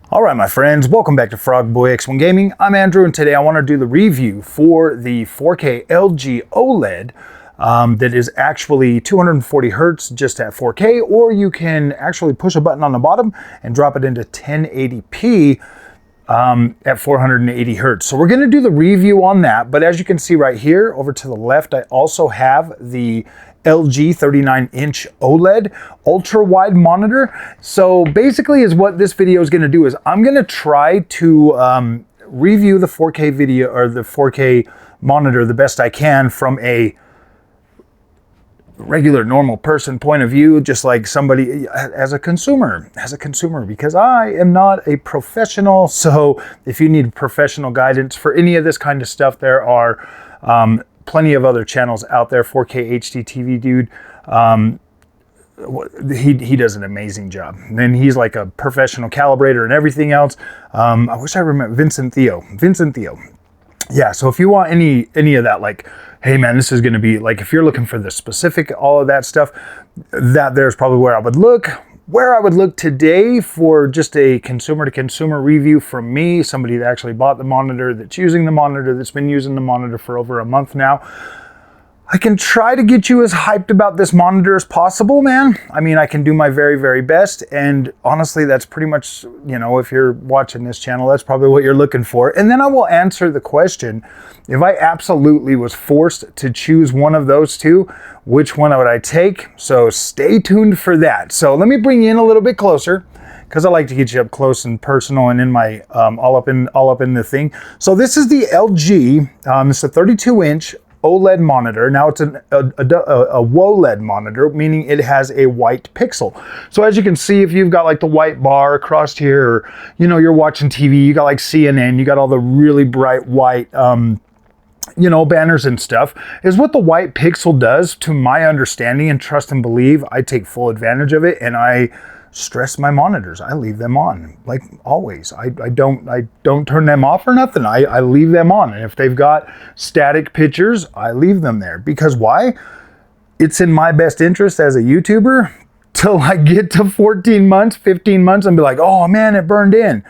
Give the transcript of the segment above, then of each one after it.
All right, my friends, welcome back to Frogboy X1 Gaming. I'm Andrew, and today I want to do the review for the 4K LG OLED that is actually 240 hertz just at 4K, or you can actually push a button on the bottom and drop it into 1080p at 480 hertz. So we're going to do the review on that, but as you can see right here over to the left, I also have the LG 39-inch OLED ultra wide monitor. So basically is what this video is going to do is I'm going to try to review the 4K video or the 4K monitor the best I can from a regular normal person point of view, just like somebody as a consumer, because I am not a professional. So if you need professional guidance for any of this kind of stuff, there are plenty of other channels out there. 4K HD TV dude, he does an amazing job, and he's like a professional calibrator and everything else. I wish I remember Vincent Theo. Yeah, so if you want any of that, like, hey man, this is going to be like, if you're looking for the specific, all of that stuff, there's probably where I would look. Where I would look today for just a consumer to consumer review from me, somebody that actually bought the monitor, that's using the monitor, that's been using the monitor for over a month now. I can try to get you as hyped about this monitor as possible, man. I mean, I can do my very, very best. And honestly, that's pretty much, you know, if you're watching this channel, that's probably what you're looking for. And then I will answer the question, if I absolutely was forced to choose one of those two, which one would I take? So stay tuned for that. So let me bring you in a little bit closer, because I like to get you up close and personal and in my all up in the thing. So this is the LG. It's a 32-inch OLED monitor. Now it's a WOLED monitor, meaning it has a white pixel. So as you can see, if you've got like the white bar across here, or you know, you're watching TV, you got like CNN, you got all the really bright white you know, banners and stuff, is what the white pixel does, to my understanding and trust and believe. I take full advantage of it, and I stress my monitors. I leave them on, like always. I don't turn them off or nothing. I leave them on. And if they've got static pictures, I leave them there. Because why? It's in my best interest as a YouTuber to like get to 14 months, 15 months and be like, oh man, it burned in.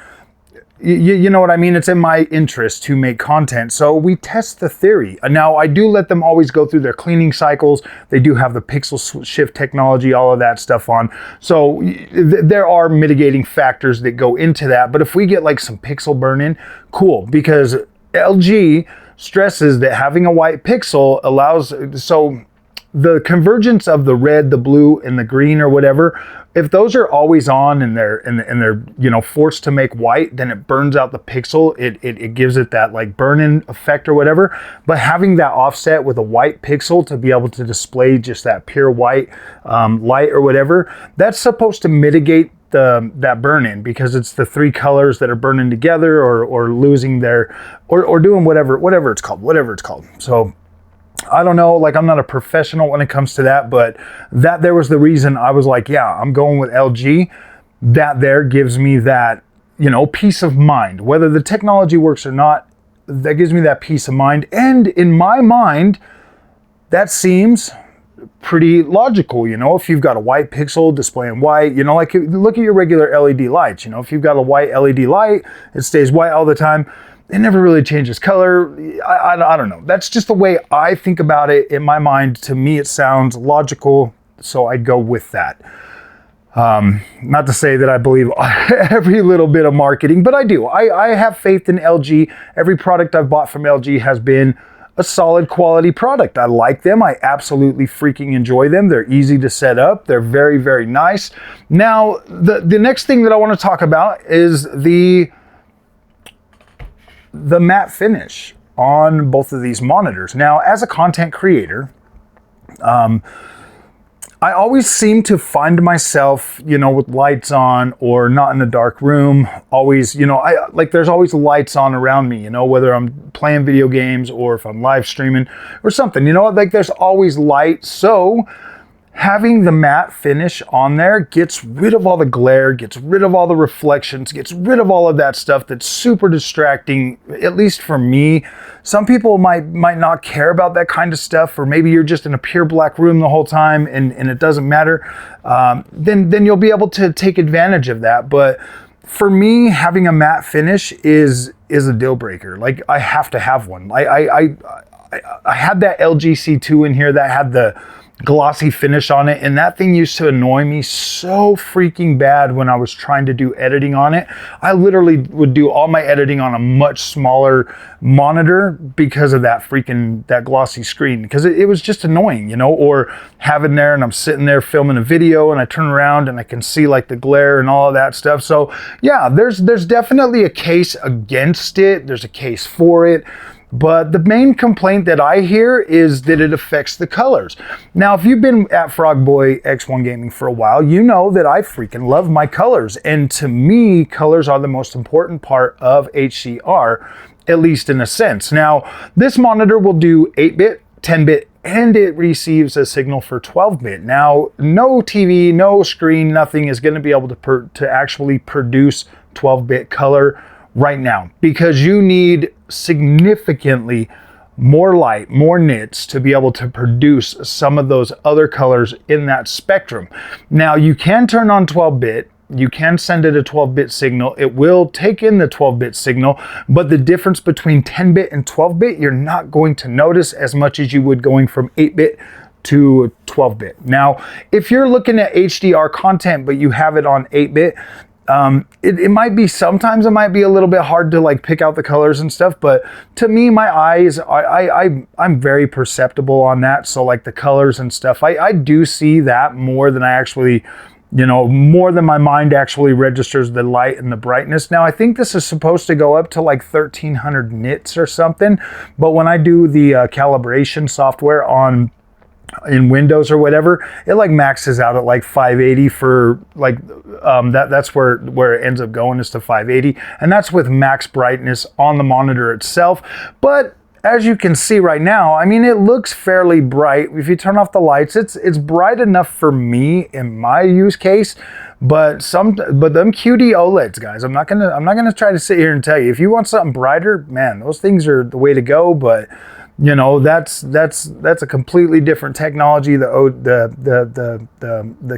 You know what I mean? It's in my interest to make content. So we test the theory. Now, I do let them always go through their cleaning cycles. They do have the pixel shift technology, all of that stuff on. So there are mitigating factors that go into that. But if we get like some pixel burn in, cool. Because LG stresses that having a white pixel allows, so the convergence of the red, the blue, and the green or whatever, if those are always on and they're you know, forced to make white, then it burns out the pixel. It gives it that like burn-in effect or whatever. But having that offset with a white pixel to be able to display just that pure white light or whatever, that's supposed to mitigate that burn-in, because it's the three colors that are burning together or losing their or doing whatever it's called. So I don't know, like, I'm not a professional when it comes to that, but that there was the reason I was like, yeah, I'm going with LG. That there gives me that, you know, peace of mind. Whether the technology works or not, that gives me that peace of mind. And in my mind, that seems pretty logical. You know, if you've got a white pixel displaying white, you know, like look at your regular LED lights. You know, if you've got a white LED light, it stays white all the time. It never really changes color. I don't know. That's just the way I think about it in my mind. To me, it sounds logical, so I'd go with that. Not to say that I believe every little bit of marketing, but I do. I have faith in LG. Every product I've bought from LG has been a solid quality product. I like them. I absolutely freaking enjoy them. They're easy to set up. They're very, very nice. Now, the next thing that I want to talk about is the matte finish on both of these monitors. Now, as a content creator, I always seem to find myself, you know, with lights on or not in a dark room. Always, you know, there's always lights on around me, you know, whether I'm playing video games or if I'm live streaming or something, you know, like there's always light. So having the matte finish on there gets rid of all the glare, gets rid of all the reflections, gets rid of all of that stuff that's super distracting, at least for me. Some people might not care about that kind of stuff, or maybe you're just in a pure black room the whole time and it doesn't matter. Then you'll be able to take advantage of that. But for me, having a matte finish is a deal breaker. Like, I have to have one. I had that LG C2 in here that had the glossy finish on it, and that thing used to annoy me so freaking bad when I was trying to do editing on it. I literally would do all my editing on a much smaller monitor because of that glossy screen, because it was just annoying, you know. Or having there and I'm sitting there filming a video and I turn around and I can see like the glare and all of that stuff. So yeah, there's definitely a case against it, there's a case for it. But the main complaint that I hear is that it affects the colors. Now, if you've been at Frogboy X1 Gaming for a while, you know that I freaking love my colors. And to me, colors are the most important part of HDR, at least in a sense. Now, this monitor will do 8-bit, 10-bit, and it receives a signal for 12-bit. Now, no TV, no screen, nothing is going to be able to actually produce 12-bit color right now, because you need significantly more light, more nits to be able to produce some of those other colors in that spectrum. Now, you can turn on 12-bit, you can send it a 12-bit signal, it will take in the 12-bit signal, but the difference between 10-bit and 12-bit, you're not going to notice as much as you would going from 8-bit to 12-bit. Now, if you're looking at HDR content, but you have it on 8-bit, it might be, sometimes it might be a little bit hard to like pick out the colors and stuff, but to me, my eyes, I'm very perceptible on that. So like the colors and stuff, I do see that more than I actually, you know, more than my mind actually registers the light and the brightness. Now, I think this is supposed to go up to like 1300 nits or something, but when I do the calibration software in Windows or whatever, it like maxes out at like 580 for like that's where it ends up going, is to 580, and that's with max brightness on the monitor itself. But as you can see right now, I mean, it looks fairly bright. If you turn off the lights, it's bright enough for me in my use case. But them QD OLEDs, guys, I'm not gonna try to sit here and tell you, if you want something brighter, man, those things are the way to go. But you know, that's a completely different technology. The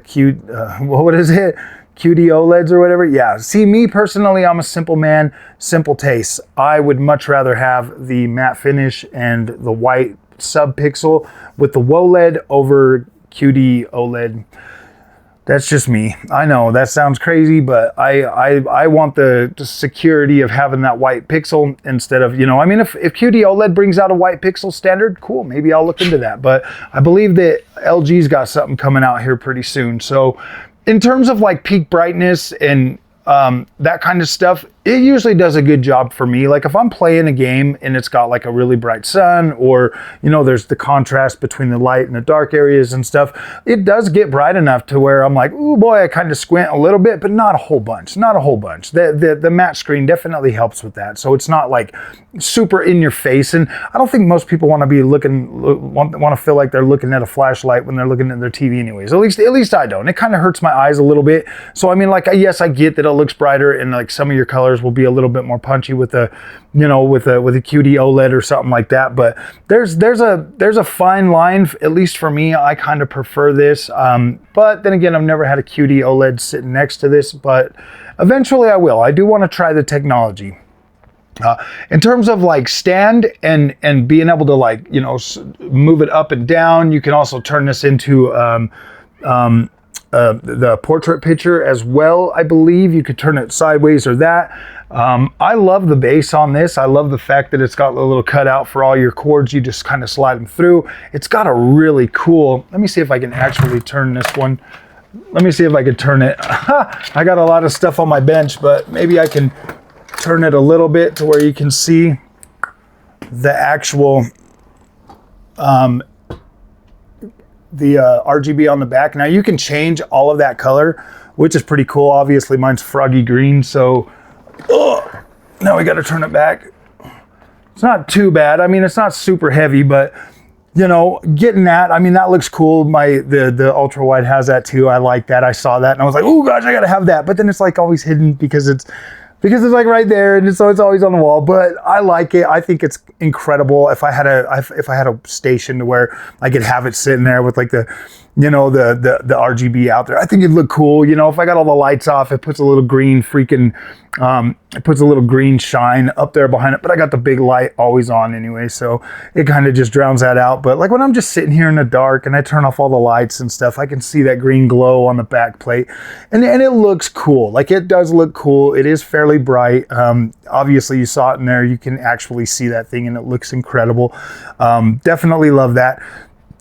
Q, what is it? QD OLEDs or whatever. Yeah. See, me personally, I'm a simple man, simple tastes. I would much rather have the matte finish and the white sub-pixel with the WOLED over QD OLED. That's just me. I know that sounds crazy, but I want the security of having that white pixel instead of, you know, I mean, if QD OLED brings out a white pixel standard, cool, maybe I'll look into that. But I believe that LG's got something coming out here pretty soon. So in terms of like peak brightness and that kind of stuff, it usually does a good job for me. Like if I'm playing a game and it's got like a really bright sun, or, you know, there's the contrast between the light and the dark areas and stuff, it does get bright enough to where I'm like, oh boy, I kind of squint a little bit, but not a whole bunch, not a whole bunch. The matte screen definitely helps with that. So it's not like super in your face. And I don't think most people want to be want to feel like they're looking at a flashlight when they're looking at their TV anyways. At least I don't. It kind of hurts my eyes a little bit. So I mean, like, yes, I get that it looks brighter and like some of your colors will be a little bit more punchy with a, you know, with a QD OLED or something like that. But there's a fine line, at least for me. I kind of prefer this. But then again, I've never had a QD OLED sitting next to this, but eventually I will. I do want to try the technology. In terms of like stand and being able to, like, you know, move it up and down, you can also turn this into the portrait picture as well. I believe you could turn it sideways or that. I love the base on this. I love the fact that it's got a little cutout for all your cords. You just kind of slide them through. It's got a really cool, let me see if I can actually turn this one. Let me see if I can turn it. I got a lot of stuff on my bench, but maybe I can turn it a little bit to where you can see the actual RGB on the back. Now you can change all of that color, which is pretty cool. Obviously mine's froggy green, so now we got to turn it back. It's not too bad. I mean, it's not super heavy, but you know, getting that, I mean, that looks cool. The ultra wide has that too. I like that. I saw that and I was like, oh gosh, I gotta have that. But then it's like always hidden because it's like right there, and so it's always on the wall. But I like it. I think it's incredible. If I had a station to where I could have it sitting there with like the, you know, the RGB out there. I think it'd look cool. You know, if I got all the lights off, it puts a little green it puts a little green shine up there behind it, but I got the big light always on anyway, so it kind of just drowns that out. But like when I'm just sitting here in the dark and I turn off all the lights and stuff, I can see that green glow on the back plate, and it looks cool. Like, it does look cool. It is fairly bright. Obviously you saw it in there. You can actually see that thing and it looks incredible. Definitely love that.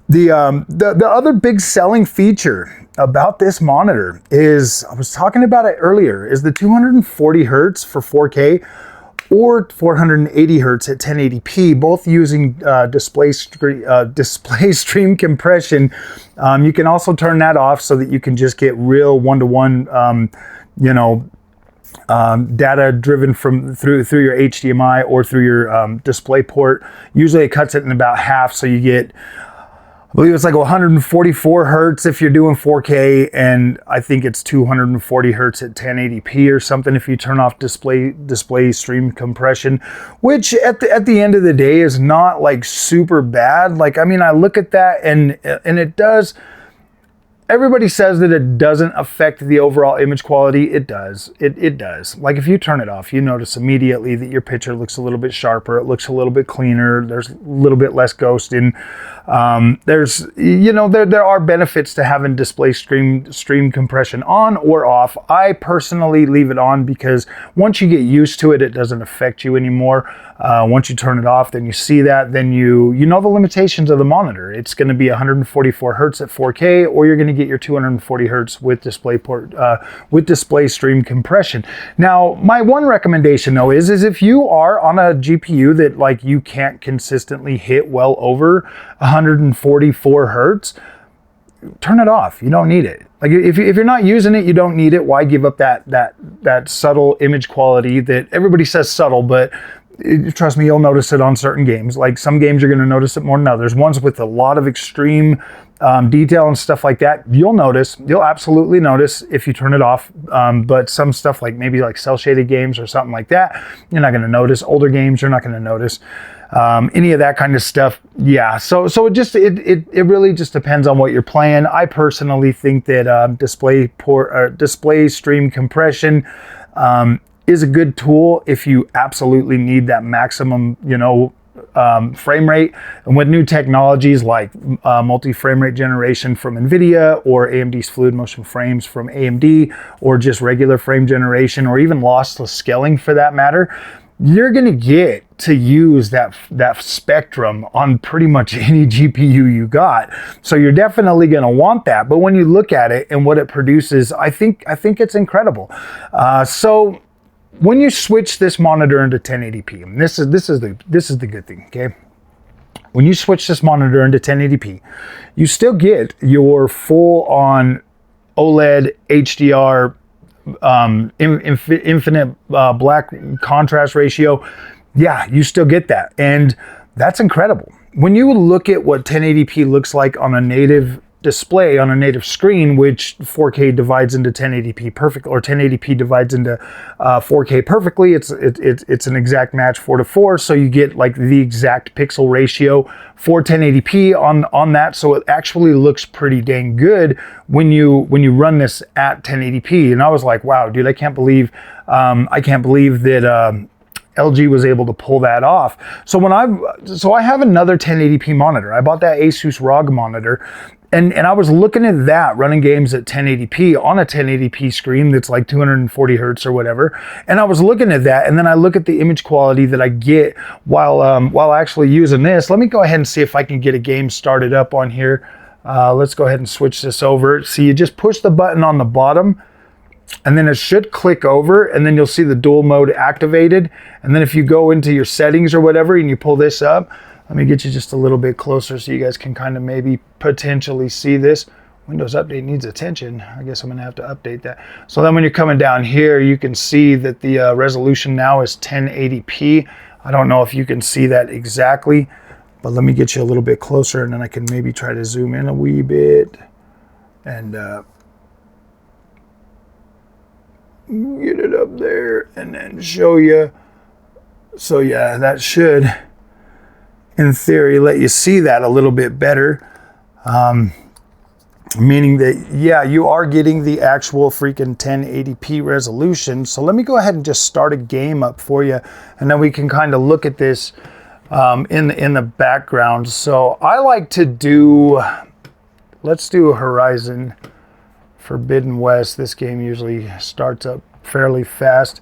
The other big selling feature about this monitor is, I was talking about it earlier, is the 240 hertz for 4K or 480 hertz at 1080p, both using display stream compression. You can also turn that off so that you can just get real one-to-one, you know, data driven through your HDMI or through your DisplayPort. Usually it cuts it in about half, so you get, I believe it's like 144 hertz if you're doing 4K, and I think it's 240 hertz at 1080p or something if you turn off display stream compression, which at the end of the day is not like super bad. Like, I mean, I look at that and it does. Everybody says that it doesn't affect the overall image quality. It does. It does. Like, if you turn it off, you notice immediately that your picture looks a little bit sharper. It looks a little bit cleaner. There's a little bit less ghosting. There's, you know, there are benefits to having display stream compression on or off. I personally leave it on because once you get used to it, it doesn't affect you anymore. Once you turn it off, then you see that, then you know the limitations of the monitor. It's going to be 144 hertz at 4K, or you're going to get your 240 hertz with DisplayPort, with display stream compression. Now, my one recommendation though is if you are on a GPU that like you can't consistently hit well over 144 hertz, turn it off. You don't need it. Like, if you're not using it, you don't need it. Why give up that subtle image quality that everybody says subtle, but trust me, you'll notice it on certain games. Like, some games you're going to notice it more than others. Ones with a lot of extreme detail and stuff like that, you'll absolutely notice if you turn it off. But some stuff like maybe like cell shaded games or something like that, you're not going to notice. Older games, you're not going to notice. Any of that kind of stuff. Yeah. So it really just depends on what you're playing. I personally think that display stream compression is a good tool if you absolutely need that maximum, you know, frame rate. And with new technologies like multi-frame rate generation from NVIDIA, or AMD's fluid motion frames from AMD, or just regular frame generation, or even lossless scaling for that matter, you're going to get to use that spectrum on pretty much any GPU you got. So you're definitely going to want that. But when you look at it and what it produces, I think it's incredible. So when you switch this monitor into 1080p, and this is the good thing, okay? When you switch this monitor into 1080p, you still get your full-on OLED HDR infinite black contrast ratio. Yeah, you still get that, and that's incredible. When you look at what 1080p looks like on a native display, on a native screen, which 4K divides into 1080p perfect, or 1080p divides into 4K perfectly, it's an exact match 4:4, so you get like the exact pixel ratio for 1080p on that, so it actually looks pretty dang good when you run this at 1080p. And I was like, wow, dude, I can't believe that LG was able to pull that off. So I have another 1080p monitor. I bought that Asus ROG monitor, and I was looking at that running games at 1080p on a 1080p screen that's like 240 hertz or whatever. And I was looking at that, and then I look at the image quality that I get while actually using this. Let me go ahead and see if I can get a game started up on here. Let's go ahead and switch this over. See, you just push the button on the bottom, and then it should click over, and then you'll see the dual mode activated. And then if you go into your settings or whatever and you pull this up, let me get you just a little bit closer so you guys can kind of maybe potentially see this. Windows Update needs attention. I guess I'm gonna have to update that. So then when you're coming down here, you can see that the resolution now is 1080p. I don't know if you can see that exactly, but let me get you a little bit closer, and then I can maybe try to zoom in a wee bit and get it up there and then show you. So yeah, that should, in theory, let you see that a little bit better. meaning that, yeah, you are getting the actual freaking 1080p resolution. So let me go ahead and just start a game up for you, and then we can kind of look at this in the background. So I like to do, let's do Horizon Forbidden West. This game usually starts up fairly fast,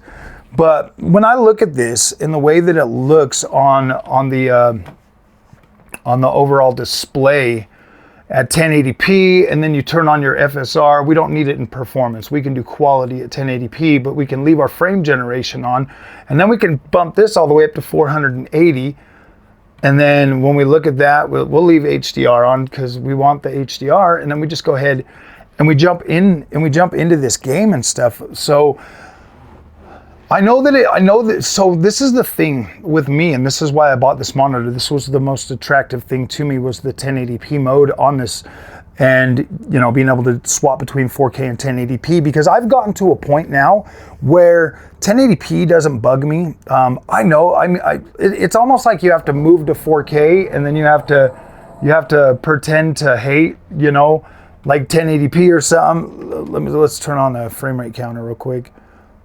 but when I look at this and the way that it looks on the overall display at 1080p, and then you turn on your FSR, we don't need it in performance. We can do quality at 1080p, but we can leave our frame generation on, and then we can bump this all the way up to 480. And then when we look at that, we'll leave HDR on because we want the HDR, and then we just go ahead and we jump into this game and stuff. So I know that, so this is the thing with me, and this is why I bought this monitor. This was the most attractive thing to me, was the 1080p mode on this, and, you know, being able to swap between 4K and 1080p, because I've gotten to a point now where 1080p doesn't bug me. I know, I mean, it's almost like you have to move to 4K, and then you have to pretend to hate, you know, like 1080p or something. Let's turn on the frame rate counter real quick.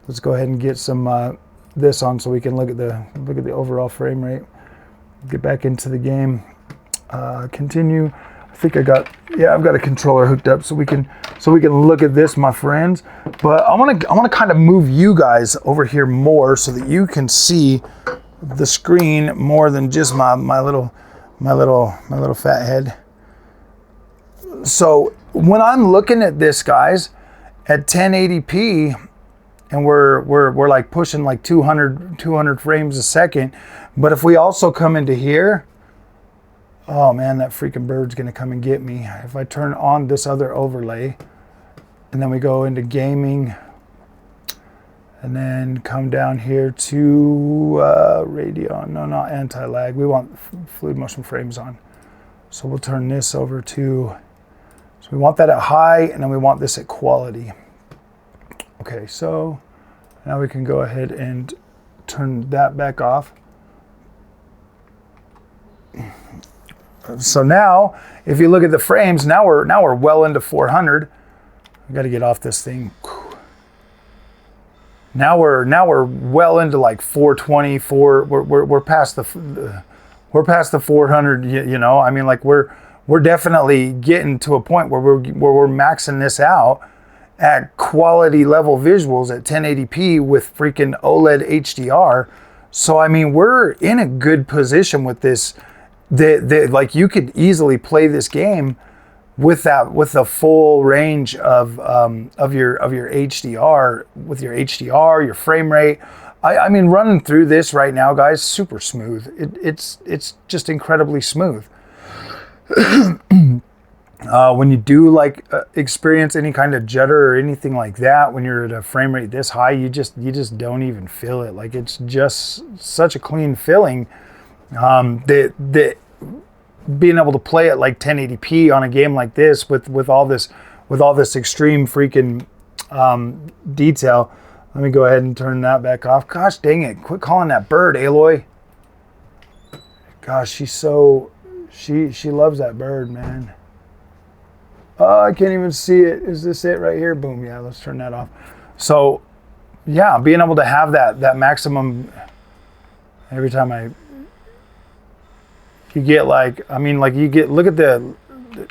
Let's go ahead and get some this on so we can look at the overall frame rate. Get back into the game. Continue. I think I've got a controller hooked up so we can look at this, my friends. But I want to kind of move you guys over here more so that you can see the screen more than just my little fat head. So when I'm looking at this, guys, at 1080p, and we're like pushing like 200 frames a second, but if we also come into here, oh man, that freaking bird's gonna come and get me. If I turn on this other overlay, and then we go into gaming, and then come down here to Radeon, no, not anti-lag, we want fluid motion frames on. So we'll turn this over to, so we want that at high, and then we want this at quality. Okay, so now we can go ahead and turn that back off. So now, if you look at the frames, now we're well into 400. I got to get off this thing. Now we're well into like 420. We're past the 400. You know, I mean, like we're definitely getting to a point where we're maxing this out at quality level visuals at 1080p with freaking OLED HDR. So I mean, we're in a good position with this. Like you could easily play this game with the full range of your HDR, with your HDR, your frame rate. I mean, running through this right now, guys, super smooth. It's just incredibly smooth. When you do like experience any kind of jutter or anything like that, when you're at a frame rate this high, you just don't even feel it. Like it's just such a clean feeling. That being able to play at like 1080p on a game like this with all this extreme freaking detail. Let me go ahead and turn that back off. Gosh dang it! Quit calling that bird Aloy. Gosh, she loves that bird, man. Oh, I can't even see it. Is this it right here? Boom. Yeah, let's turn that off. So, yeah, being able to have that maximum every time you get like, I mean, like you get, look at the,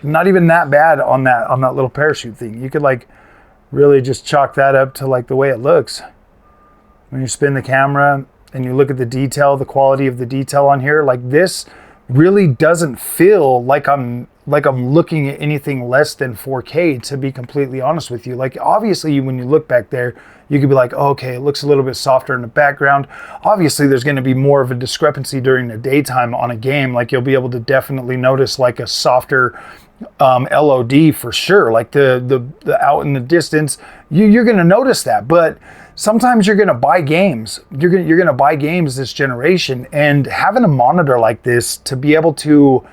not even that bad on that little parachute thing. You could like really just chalk that up to like the way it looks. When you spin the camera and you look at the detail, the quality of the detail on here, like this really doesn't feel like I'm looking at anything less than 4K, to be completely honest with you. Like obviously when you look back there, you could be like, oh, okay, it looks a little bit softer in the background. Obviously there's going to be more of a discrepancy during the daytime on a game. Like you'll be able to definitely notice like a softer LOD for sure. Like the out in the distance, you're going to notice that. But sometimes you're going to buy games. You're going to buy games this generation, and having a monitor like this to be able to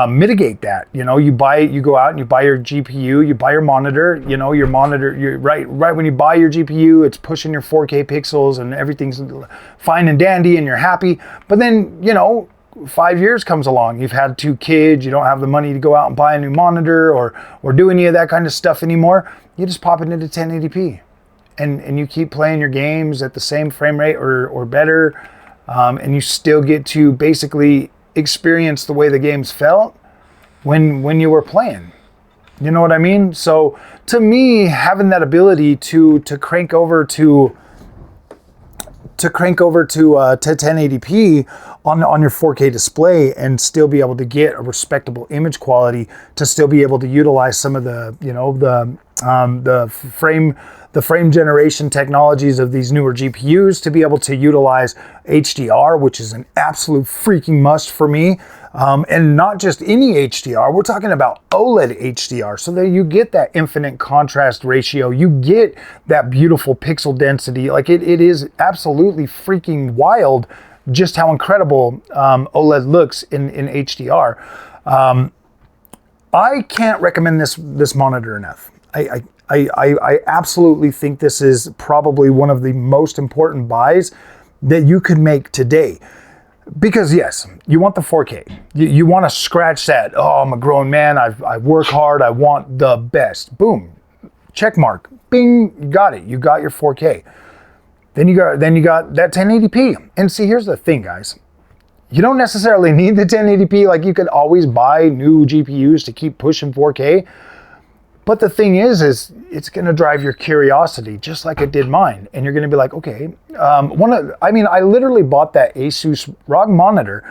mitigate that. You know, you go out and you buy your GPU, you buy your monitor, you know, your monitor, you're right when you buy your GPU, it's pushing your 4K pixels and everything's fine and dandy and you're happy. But then, you know, 5 years comes along, you've had 2 kids, you don't have the money to go out and buy a new monitor or do any of that kind of stuff anymore, you just pop it into 1080p. And you keep playing your games at the same frame rate or better, and you still get to basically experience the way the games felt when you were playing. You know what I mean? So to me, having that ability to crank over to 1080p on your 4K display and still be able to get a respectable image quality, to still be able to utilize some of the, you know, the frame generation technologies of these newer GPUs, to be able to utilize HDR, which is an absolute freaking must for me. And not just any HDR, we're talking about OLED HDR, so that you get that infinite contrast ratio, you get that beautiful pixel density. Like it is absolutely freaking wild just how incredible OLED looks in HDR. I can't recommend this monitor enough. I absolutely think this is probably one of the most important buys that you could make today. Because yes, you want the 4K. You want to scratch that, oh, I'm a grown man, I work hard, I want the best. Boom, check mark, bing, you got it. You got your 4K. Then you got that 1080p. And see, here's the thing, guys. You don't necessarily need the 1080p. Like, you could always buy new GPUs to keep pushing 4K. But the thing is it's going to drive your curiosity just like it did mine. And you're going to be like, okay, I literally bought that Asus ROG monitor.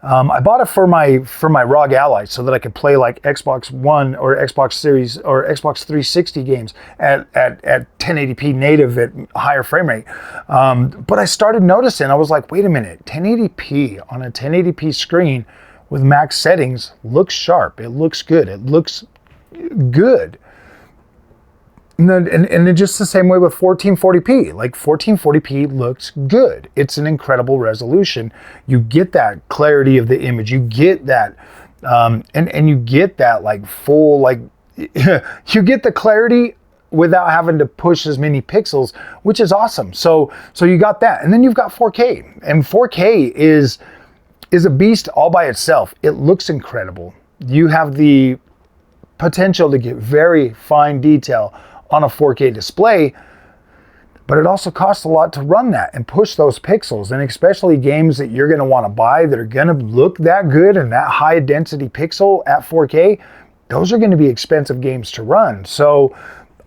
I bought it for my ROG Ally so that I could play like Xbox One or Xbox Series or Xbox 360 games at 1080p native at higher frame rate. But I started noticing, I was like, wait a minute, 1080p on a 1080p screen with max settings looks sharp. It looks good. It looks good. And it's just the same way with 1440p. Like 1440p looks good. It's an incredible resolution. You get that clarity of the image. You get that, and you get that like full, like you get the clarity without having to push as many pixels, which is awesome. So you got that, and then you've got 4K, and 4K is a beast all by itself. It looks incredible. You have the potential to get very fine detail on a 4K display, but it also costs a lot to run that and push those pixels, and especially games that you're going to want to buy that are going to look that good and that high density pixel at 4K, those are going to be expensive games to run. So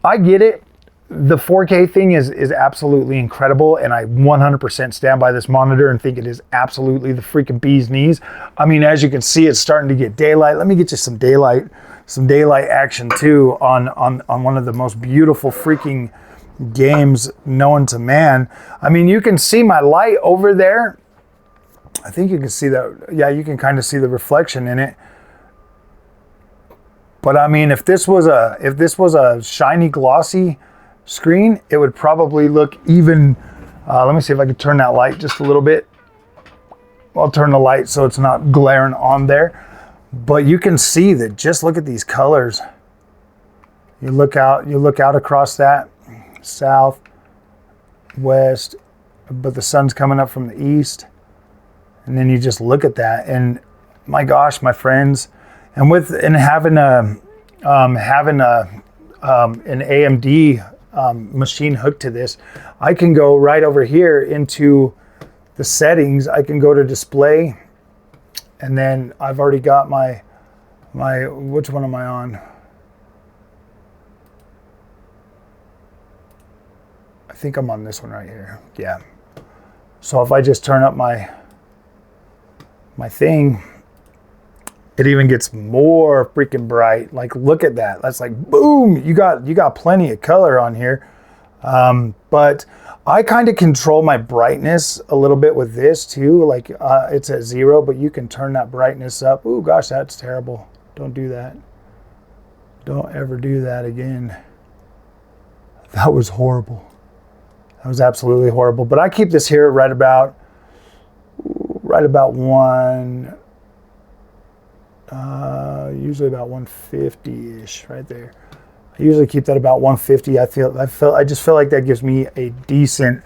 I get it. The 4K thing is absolutely incredible, and I 100% stand by this monitor and think it is absolutely the freaking bee's knees. I mean, as you can see, it's starting to get daylight. Let me get you some daylight action too on one of the most beautiful freaking games known to man. I mean, you can see my light over there. I think you can see that. Yeah, you can kind of see the reflection in it. But I mean, if this was a shiny, glossy screen, it would probably look even. Let me see if I can turn that light just a little bit. I'll turn the light so it's not glaring on there. But you can see that, just look at these colors. You look out across that, south, west, but the sun's coming up from the east. And then you just look at that, and my gosh, my friends, and having an AMD machine hooked to this, I can go right over here into the settings. I can go to display, and then I've already got my which one am I on? I think I'm on this one right here. Yeah. So if I just turn up my thing, it even gets more freaking bright. Like, look at that. That's like, boom, you got plenty of color on here. But I kind of control my brightness a little bit with this too. Like, it's at 0, but you can turn that brightness up. Ooh, gosh, that's terrible. Don't do that. Don't ever do that again. That was horrible. That was absolutely horrible. But I keep this here right about usually about 150-ish right there. I usually keep that about 150. I just feel like that gives me a decent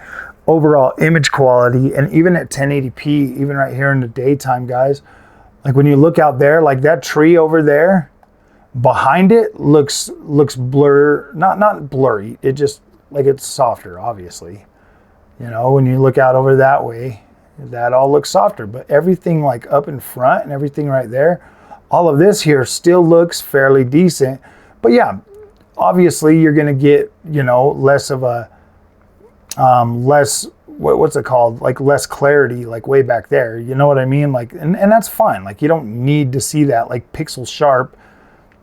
overall image quality. And even at 1080p, even right here in the daytime, guys, like when you look out there, like that tree over there behind it looks blur, not blurry. It just like it's softer, obviously. You know, when you look out over that way, that all looks softer, but everything like up in front and everything right there, all of this here still looks fairly decent. But yeah, obviously you're gonna get, you know, less of a, what's it called? Like less clarity, like way back there. You know what I mean? Like, and that's fine. Like you don't need to see that like pixel sharp.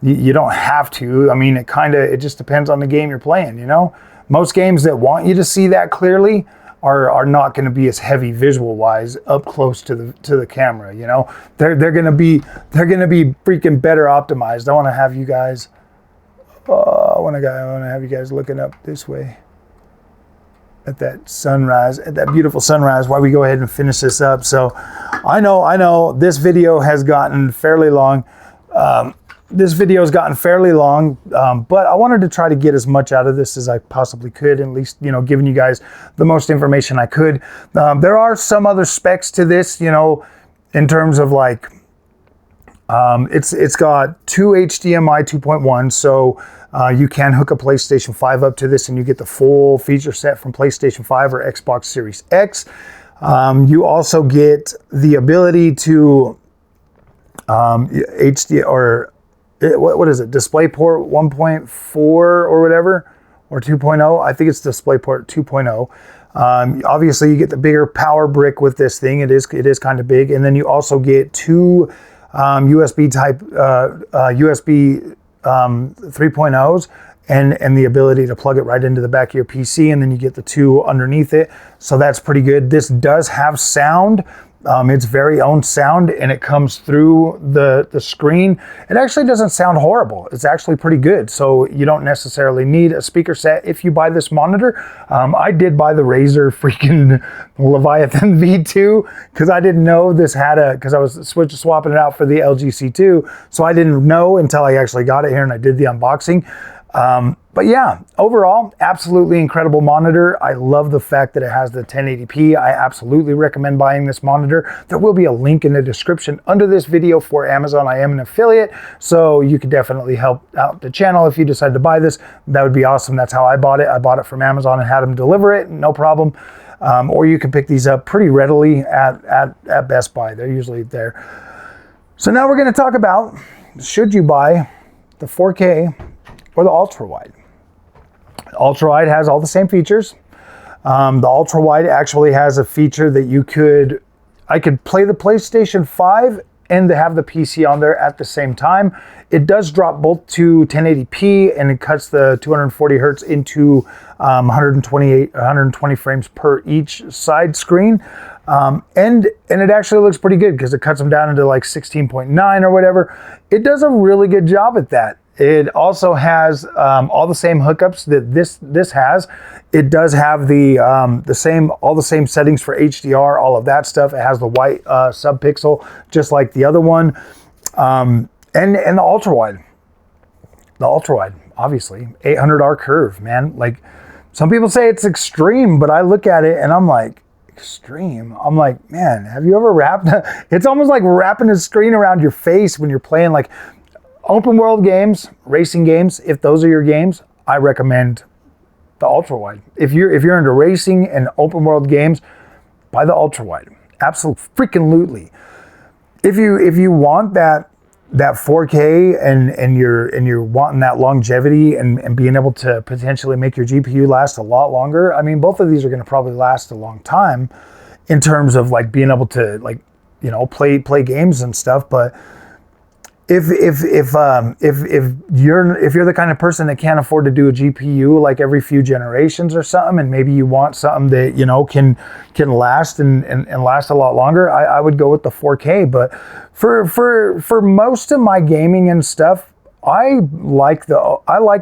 You don't have to. I mean, it just depends on the game you're playing, you know? Most games that want you to see that clearly are not going to be as heavy visual wise up close to the camera, you know? They're going to be freaking better optimized. I want to have you guys looking up this way at that sunrise, at that beautiful sunrise while we go ahead and finish this up. So I know this video has gotten fairly long. This video has gotten fairly long, but I wanted to try to get as much out of this as I possibly could, at least, you know, giving you guys the most information I could. There are some other specs to this, you know, in terms of like, it's got 2 HDMI 2.1, so you can hook a PlayStation 5 up to this and you get the full feature set from PlayStation 5 or Xbox Series X. You also get the ability to HD or what is it? DisplayPort 1.4 or whatever, or 2.0. I think it's DisplayPort 2.0. Obviously, you get the bigger power brick with this thing. It is kind of big, and then you also get 2 USB type USB 3.0s. And the ability to plug it right into the back of your PC, and then you get the 2 underneath it. So that's pretty good. This does have sound. It's very own sound, and it comes through the screen. It actually doesn't sound horrible. It's actually pretty good. So you don't necessarily need a speaker set if you buy this monitor. I did buy the Razer freaking Leviathan V2 because I didn't know this had because I was swapping it out for the LG C2. So I didn't know until I actually got it here and I did the unboxing. But yeah, overall, absolutely incredible monitor. I love the fact that it has the 1080p. I absolutely recommend buying this monitor. There will be a link in the description under this video for Amazon. I am an affiliate, so you could definitely help out the channel if you decide to buy this. That would be awesome. That's how I bought it. I bought it from Amazon and had them deliver it, no problem. Or you can pick these up pretty readily at Best Buy. They're usually there. So now we're going to talk about, should you buy the 4K or the ultra-wide? Ultra-wide has all the same features. The ultra-wide actually has a feature that I could play the PlayStation 5 and have the PC on there at the same time. It does drop both to 1080p, and it cuts the 240 hertz into 120 frames per each side screen. And it actually looks pretty good because it cuts them down into like 16.9 or whatever. It does a really good job at that. It also has all the same hookups that this has. It does have all the same settings for HDR, all of that stuff. It has the white subpixel, just like the other one, and the ultra wide. The ultra wide, obviously, 800R curve, man. Like some people say it's extreme, but I look at it and I'm like, extreme. I'm like, man, have you ever wrapped? It's almost like wrapping a screen around your face when you're playing like open world games, racing games. If those are your games, I recommend the ultra wide. If you're into racing and open world games, buy the ultra wide. Absolutely freaking lootly. If you want that 4K and you're wanting that longevity and being able to potentially make your GPU last a lot longer, I mean, both of these are going to probably last a long time in terms of like being able to, like, you know, play games and stuff. But if you're the kind of person that can't afford to do a GPU like every few generations or something, and maybe you want something that, you know, can last and last a lot longer, I would go with the 4K. But for most of my gaming and stuff, I like the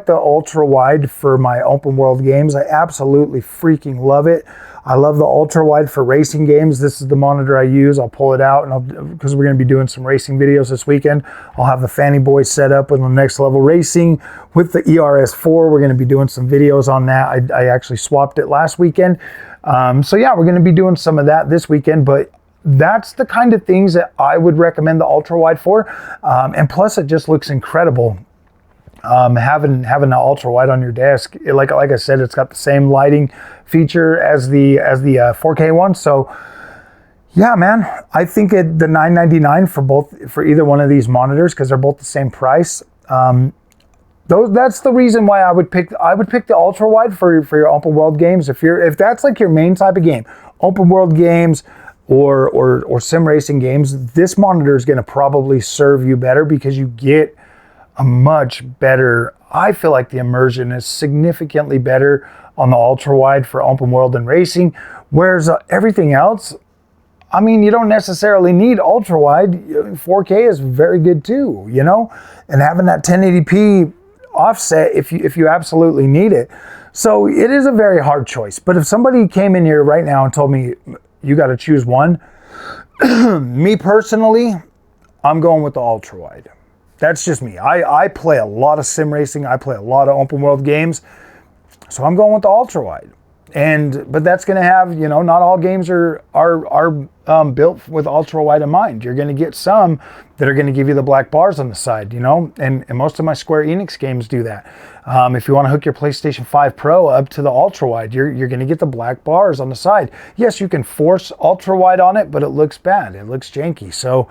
ultra wide for my open world games. I absolutely freaking love it. I love the ultra wide for racing games. This is the monitor I use. I'll pull it out, and because we're going to be doing some racing videos this weekend, I'll have the Fanny Boy set up with the Next Level Racing with the ERS4. We're going to be doing some videos on that. I actually swapped it last weekend. So yeah, we're going to be doing some of that this weekend, but that's the kind of things that I would recommend the ultra wide for. And plus it just looks incredible. Having the ultra wide on your desk, like I said, it's got the same lighting feature as the 4K one. So yeah, man, I think the $999 for either one of these monitors, because they're both the same price. That's the reason why I would pick the ultra wide for your open world games. If that's like your main type of game, open world games or sim racing games, this monitor is going to probably serve you better because you get a much better, I feel like the immersion is significantly better on the ultra wide for open world and racing, whereas everything else, I mean, you don't necessarily need ultra wide. 4K is very good too, you know, and having that 1080p offset if you absolutely need it. So it is a very hard choice. But if somebody came in here right now and told me you got to choose one, me personally, I'm going with the ultra wide. That's just me. I play a lot of sim racing. I play a lot of open world games. So I'm going with the ultra wide. But that's going to have, you know, not all games are built with ultra wide in mind. You're going to get some that are going to give you the black bars on the side, you know, and most of my Square Enix games do that. If you want to hook your PlayStation 5 Pro up to the ultra wide, you're going to get the black bars on the side. Yes, you can force ultra wide on it, but it looks bad. It looks janky. So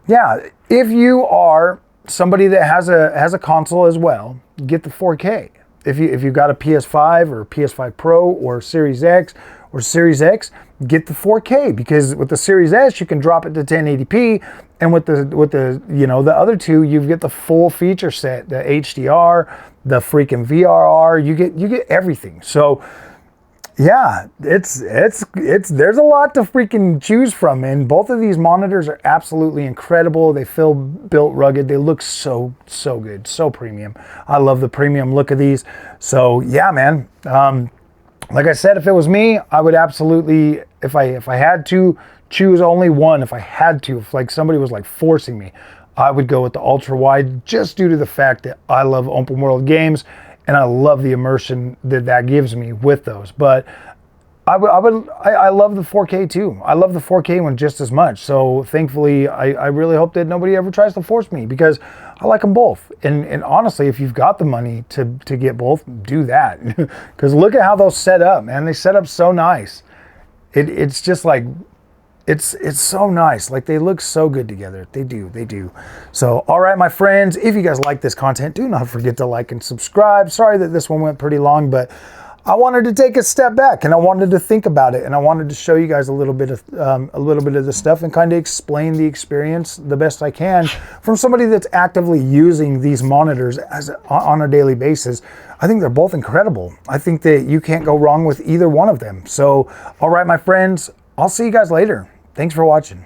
yeah, if you are somebody that has a console as well, get the 4K. If you've got a PS5 or PS5 Pro or Series X or Series X, get the 4K, because with the Series S you can drop it to 1080p, and with the you know, the other two, you get the full feature set, the HDR, the freaking VRR, you get everything. So yeah, it's there's a lot to freaking choose from, and both of these monitors are absolutely incredible. They feel built rugged. They look so good, so premium. I love the premium look of these. So yeah, man. Like I said, if it was me, I would absolutely, if I had to choose only one, if like somebody was like forcing me, I would go with the ultra wide, just due to the fact that I love open world games. And I love the immersion that gives me with those. But I love the 4K too. I love the 4K one just as much. So thankfully, I really hope that nobody ever tries to force me, because I like them both. And honestly, if you've got the money to get both, do that. Because look at how those set up, man. They set up so nice. It's just like, it's so nice. Like, they look so good together. They do. So, all right, my friends, if you guys like this content, do not forget to like and subscribe. Sorry that this one went pretty long, but I wanted to take a step back and I wanted to think about it, and I wanted to show you guys a little bit of the stuff and kind of explain the experience the best I can from somebody that's actively using these monitors on a daily basis. I think they're both incredible. I think that you can't go wrong with either one of them. So, all right, my friends, I'll see you guys later. Thanks for watching.